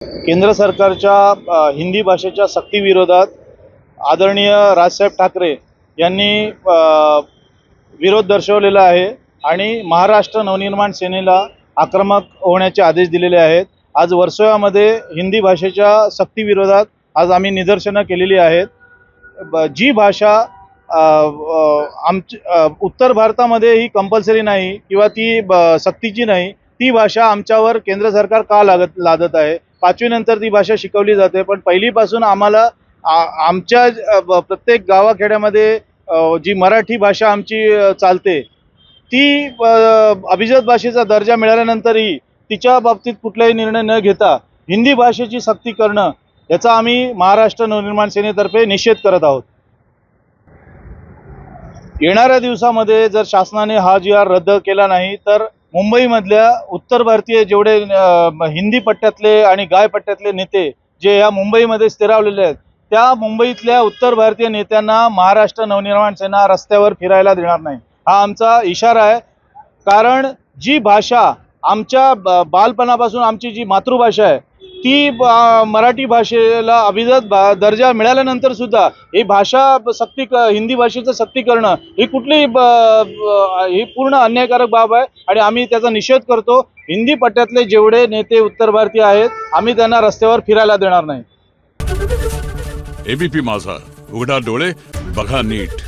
केंद्र सरकारच्या हिंदी भाषेच्या सक्तीविरोधात आदरणीय राजसाहेब ठाकरे यांनी विरोध दर्शवलेला आहे आणि महाराष्ट्र नवनिर्माण सेनेला आक्रमक होण्याचे आदेश दिलेले आहेत। आज वर्सोवामध्ये हिंदी भाषेच्या सक्तीविरोधात आज आम्ही निदर्शनं केलेली आहेत। जी भाषा उत्तर भारतामध्ये ही कंपल्सरी नाही किंवा ती सक्तीची नाही, ती भाषा आमच्यावर केंद्र सरकार का लादत आहे। 5वी नंतर ती भाषा शिकवली जाते, पण पहिलीपासून आम्हाला आमच्या प्रत्येक गावाखेड्यामध्ये जी मराठी भाषा आमची चालते ती अभिजात भाषेचा दर्जा मिळाल्यानंतरही तिच्या बाबतीत कुठलाही निर्णय न घेता हिंदी भाषेची सक्ती करणं याचा आम्ही महाराष्ट्र नवनिर्माण सेनेतर्फे निषेध करत आहोत। येणाऱ्या दिवसामध्ये जर शासनाने हा जी.आर. रद्द केला नाही तर मुंबईमधल्या उत्तर भारतीय जेवढे हिंदी पट्ट्यातले आणि गाय पट्ट्यातले नेते जे या मुंबईमध्ये स्थिरावलेले आहेत, त्या मुंबईतल्या उत्तर भारतीय नेत्यांना महाराष्ट्र नवनिर्माण सेना रस्त्यावर फिरायला देणार नाही, हा आमचा इशारा आहे। कारण जी भाषा आमच्या बालपणापासून आमची जी मातृभाषा आहे ती मराठी भाषेला अभिजात दर्जा मिळाल्यानंतर सुद्धा ही भाषा हिंदी भाषेचं सक्ती करणं ही कुठली ही पूर्ण अन्यायकारक बाब आहे आणि आम्ही त्याचा निषेध करतो। हिंदी पट्ट्यातले जेवढे नेते उत्तर भारतीय आहेत आम्ही त्यांना रस्त्यावर फिरायला देणार नाही। एबीपी माझा, उघडा डोळे बघा नीट।